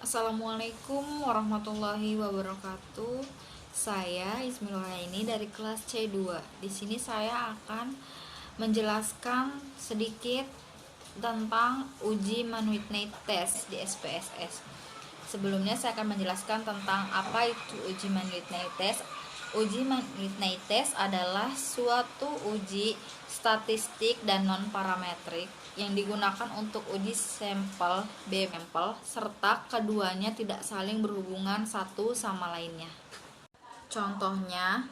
Assalamualaikum warahmatullahi wabarakatuh. Saya Ismil ini dari kelas C2. Di sini saya akan menjelaskan sedikit tentang uji Mann-Whitney test di SPSS. Sebelumnya saya akan menjelaskan tentang apa itu uji Mann-Whitney test. Uji Mann-Whitney test adalah suatu uji statistik dan non-parametrik yang digunakan untuk uji sampel serta keduanya tidak saling berhubungan satu sama lainnya. Contohnya,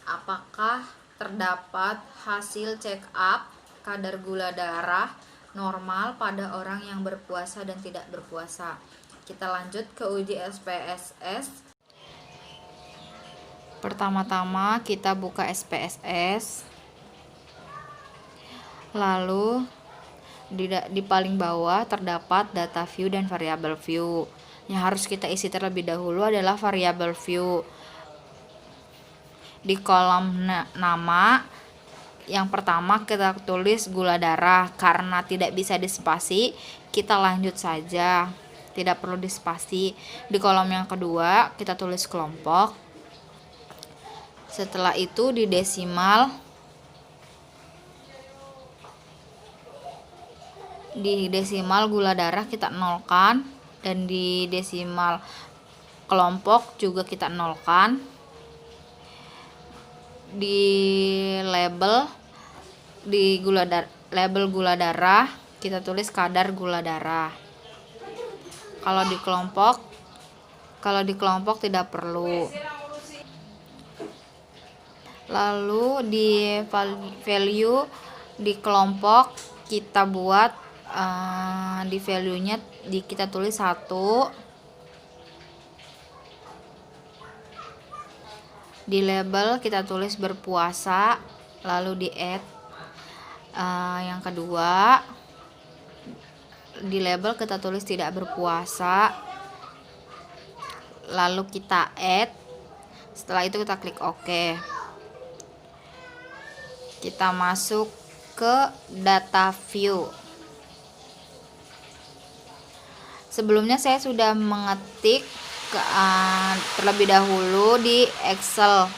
apakah terdapat hasil check up kadar gula darah normal pada orang yang berpuasa dan tidak berpuasa. Kita lanjut ke uji SPSS. Pertama-tama kita buka SPSS. Lalu di paling bawah terdapat data view dan variable view. Yang harus kita isi terlebih dahulu adalah variable view. Di kolom nama yang pertama kita tulis gula darah, karena tidak bisa dispasi kita lanjut saja, tidak perlu dispasi. Di kolom yang kedua kita tulis kelompok. Setelah itu di desimal gula darah kita nolkan, dan di desimal kelompok juga kita nolkan. Di label gula darah kita tulis kadar gula darah. Kalau di kelompok tidak perlu. Lalu di value di kelompok kita buat di value-nya kita tulis 1. Di label kita tulis berpuasa, lalu di add. Yang kedua, di label kita tulis tidak berpuasa, lalu kita add. Setelah itu kita klik OK. Kita masuk ke data view. Sebelumnya saya sudah mengetik terlebih dahulu di Excel.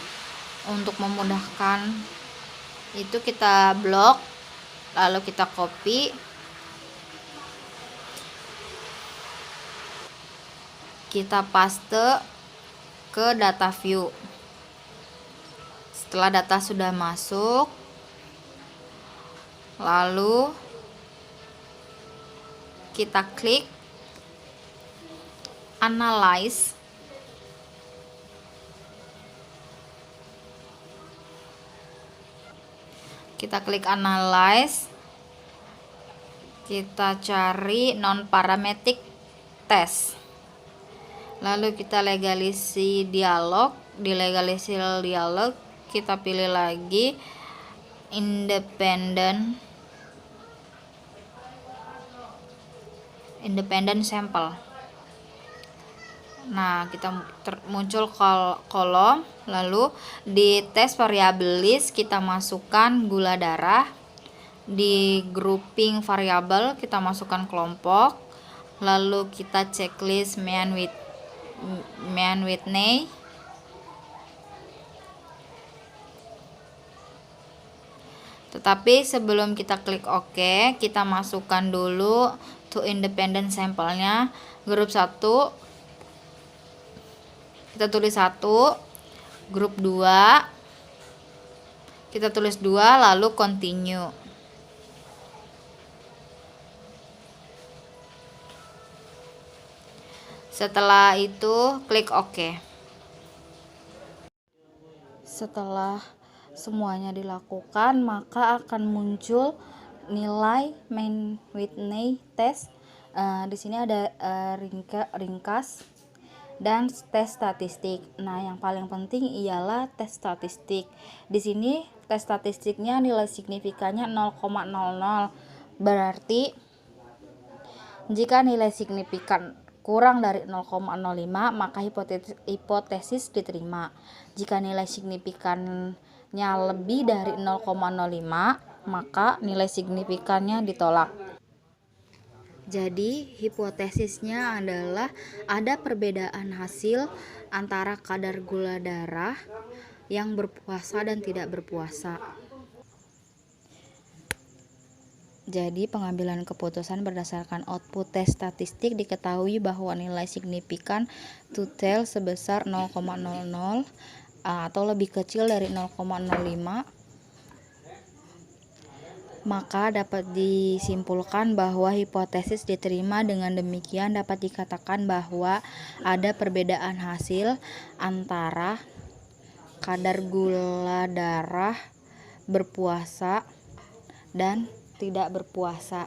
Untuk memudahkan itu kita blok, lalu kita copy, kita paste ke data view. Setelah data sudah masuk, lalu kita klik analyze. Kita klik analyze. Kita cari non-parametric test. Lalu kita legalisi dialog. Di legalisi dialog kita pilih lagi independent sample. Nah, kita muncul kolom, lalu di tes variable list kita masukkan gula darah. Di grouping variabel kita masukkan kelompok, lalu kita checklist Mann-Whitney. Tetapi sebelum kita klik OK, kita masukkan dulu to independent sampelnya. Grup 1 kita tulis 1, grup 2 kita tulis 2, lalu continue. Setelah itu klik OK. Setelah semuanya dilakukan, maka akan muncul nilai Mann-Whitney test. Di sini ada ringkas dan tes statistik. Nah, yang paling penting ialah tes statistik. Di sini tes statistiknya nilai signifikannya 0,00. Berarti jika nilai signifikan kurang dari 0,05 maka hipotesis diterima. Jika nilai signifikannya lebih dari 0,05 maka nilai signifikannya ditolak. Jadi hipotesisnya adalah ada perbedaan hasil antara kadar gula darah yang berpuasa dan tidak berpuasa. Jadi pengambilan keputusan berdasarkan output tes statistik diketahui bahwa nilai signifikan to tell sebesar 0,00 atau lebih kecil dari 0,05, maka dapat disimpulkan bahwa hipotesis diterima. Dengan demikian dapat dikatakan bahwa ada perbedaan hasil antara kadar gula darah berpuasa dan tidak berpuasa.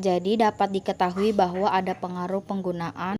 Jadi dapat diketahui bahwa ada pengaruh penggunaan